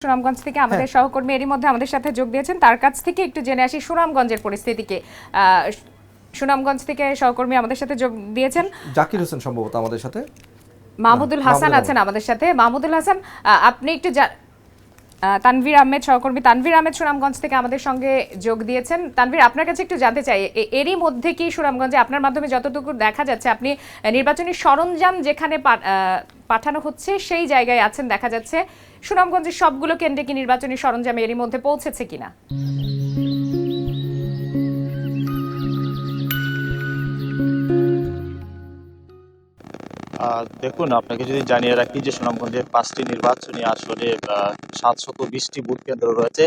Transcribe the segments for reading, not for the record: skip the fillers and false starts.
সুনামগঞ্জ থেকে আমাদের সহকর্মী এরই মধ্যে আমাদের সাথে যোগ দিয়েছেন, তার কাছ থেকে একটু জেনে আসি সুনামগঞ্জের পরিস্থিতিকে। সুনামগঞ্জ থেকে সহকর্মী আমাদের সাথে যোগ দিয়েছেন জাকির হোসেন, সম্ভবত আমাদের সাথে মাহমুদুল হাসান আছেন আমাদের সাথে। মাহমুদুল হাসান, আপনি একটু তানভীর আহমেদ, সহকর্মী তানভীর আহমেদ সুনামগঞ্জ থেকে আমাদের সঙ্গে যোগ দিয়েছেন। তানভীর, আপনার কাছে একটু জানতে চাই, এরই মধ্যে কি সুনামগঞ্জে আপনার মাধ্যমে যতটুকু দেখা যাচ্ছে আপনি নির্বাচনী সরঞ্জাম যেখানে পাঠানো হচ্ছে সেই জায়গায় আছেন দেখা যাচ্ছে, সুনামগঞ্জের সবগুলো কেন্দ্রে কি নির্বাচনী সরঞ্জাম এরই মধ্যে পৌঁছেছে কিনা? দেখুন, আপনাকে যদি জানিয়ে রাখি যে সুনামগঞ্জে 5টি নির্বাচনী আসনে 720টি ভোট কেন্দ্র রয়েছে।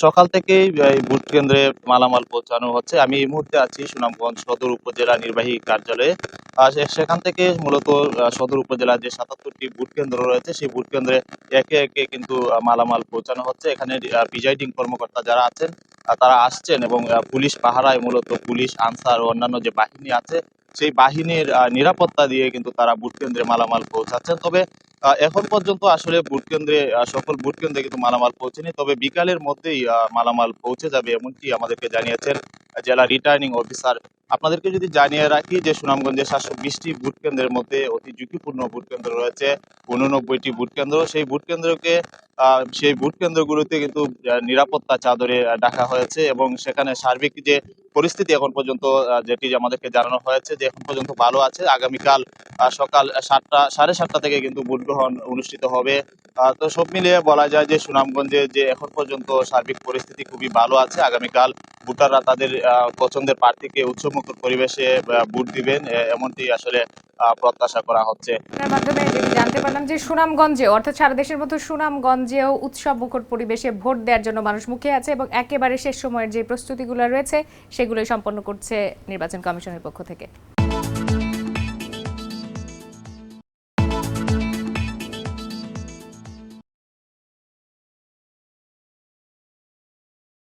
সকাল থেকেই এই ভোট কেন্দ্রে মালামাল পৌঁছানো হচ্ছে। আমি এই মুহূর্তে আছি সুনামগঞ্জ সদর উপজেলা নির্বাহী কার্যালয়ে। সেখান থেকে মূলত সদর উপজেলার যে 77টি ভোট কেন্দ্র রয়েছে সেই ভোট কেন্দ্রে একে একে কিন্তু মালামাল পৌঁছানো হচ্ছে। এখানে প্রিজাইডিং কর্মকর্তা যারা আছেন তারা আসছেন এবং পুলিশ পাহারায়, মূলত পুলিশ, আনসার ও অন্যান্য যে বাহিনী আছে সেই বাহিনীর নিরাপত্তা দিয়ে কিন্তু তারা ভোট কেন্দ্রে মালামাল পৌঁছাচ্ছেন। তবে এখন পর্যন্ত আসলে ভোট কেন্দ্রে সকল ভোট কেন্দ্রে কিন্তু মালামাল পৌঁছেনি। তবে বিকালের মধ্যেই মালামাল পৌঁছে যাবে এমনটি আমাদেরকে জানিয়েছেন জেলা রিটার্নিং অফিসার। আপনাদেরকে যদি জানিয়ে রাখি যে সুনামগঞ্জে 720টি ভোট কেন্দ্রের মধ্যে অতি ঝুঁকিপূর্ণ ভোট কেন্দ্র রয়েছে 89টি ভোট কেন্দ্র। সেই ভোট কেন্দ্রগুলোতে কিন্তু নিরাপত্তা চাদরে ঢাকা হয়েছে এবং সেখানে সার্বিক যে পরিস্থিতি এখন পর্যন্ত যেটি আমাদেরকে জানানো হয়েছে যে এখন পর্যন্ত ভালো আছে। আগামীকাল সকাল 7টা থেকে কিন্তু ভোট গ্রহণ অনুষ্ঠিত হবে। তো সব মিলিয়ে বলা যায় যে সুনামগঞ্জে যে এখন পর্যন্ত সার্বিক পরিস্থিতি খুবই ভালো আছে। আগামীকাল ভোটাররা তাদের পছন্দের প্রার্থীকে উৎসবমুখর পরিবেশে ভোট দিবেন, এমনটি আসলে প্রত্যাশা করা হচ্ছে। আপনার মাধ্যমে জানতে পারলাম যে সুনামগঞ্জে, অর্থাৎ সারা দেশের মতো সুনামগঞ্জেও উৎসব মুখর পরিবেশে ভোট দেওয়ার জন্য মানুষ মুখে আছে এবং একেবারে শেষ সময়ের যে প্রস্তুতিগুলো রয়েছে সেগুলোই সম্পন্ন করছে নির্বাচন কমিশনের পক্ষ থেকে।